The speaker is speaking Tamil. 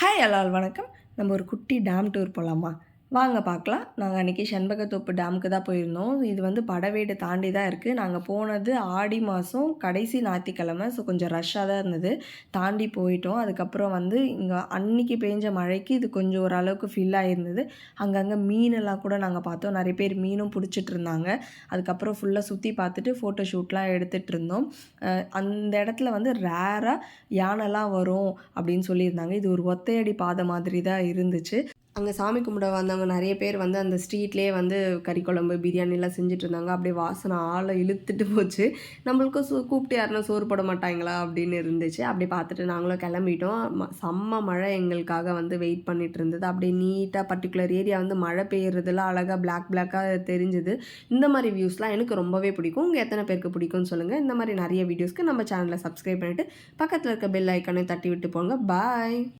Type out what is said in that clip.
ஹாய் எல்லால் வணக்கம். நம்ம ஒரு குட்டி டேம் டூர் போகலாமா? வாங்க பார்க்கலாம். நாங்கள் அன்றைக்கி செண்பகத்தோப்பு டேமுக்கு தான் போயிருந்தோம். இது வந்து படவேடு தாண்டி தான் இருக்குது. நாங்கள் போனது ஆடி மாதம் கடைசி ஞாயிற்றுக்கிழமை. ஸோ கொஞ்சம் ரஷ்ஷாக தான் இருந்தது. தாண்டி போயிட்டோம். அதுக்கப்புறம் வந்து இங்கே அன்றைக்கி பேஞ்ச மழைக்கு இது கொஞ்சம் ஓரளவுக்கு ஃபில் ஆகிருந்தது. அங்கங்கே மீனெல்லாம் கூட நாங்கள் பார்த்தோம். நிறைய பேர் மீனும் பிடிச்சிட்டு இருந்தாங்க. அதுக்கப்புறம் ஃபுல்லாக சுற்றி பார்த்துட்டு ஃபோட்டோ ஷூட்லாம் எடுத்துகிட்டு இருந்தோம். அந்த இடத்துல வந்து ரேராக யானைலாம் வரும் அப்படின்னு சொல்லியிருந்தாங்க. இது ஒரு ஒத்தையடி பாதை மாதிரி தான் இருந்துச்சு. அங்கே சாமி கும்பிட வந்தவங்க நிறைய பேர் வந்து அந்த ஸ்ட்ரீட்லேயே வந்து கறி குழம்பு, பிரியாணிலாம் செஞ்சுட்டு இருந்தாங்க. அப்படியே வாசனை ஆளை இழுத்துட்டு போச்சு. நம்மளுக்கும் கூப்பிட்டு யாருன்னா சோறு போட மாட்டாங்களா அப்படின்னு இருந்துச்சு. அப்படியே பார்த்துட்டு நாங்களும் கிளம்பிட்டோம். செம்ம மழை எங்களுக்காக வந்து வெயிட் பண்ணிட்டு இருந்தது. அப்படியே நீட்டாக பர்டிகுலர் ஏரியா வந்து மழை பெய்யறதுலாம் அழகாக பிளாக்காக தெரிஞ்சுது. இந்த மாதிரி வியூஸ்லாம் எனக்கு ரொம்பவே பிடிக்கும். உங்கள் எத்தனை பேருக்கு பிடிக்கும்னு சொல்லுங்கள். இந்த மாதிரி நிறைய வீடியோஸ்க்கு நம்ம சேனலை சப்ஸ்கிரைப் பண்ணிவிட்டு பக்கத்தில் இருக்க பெல் ஐக்கானே தட்டி விட்டு போங்க. பாய்.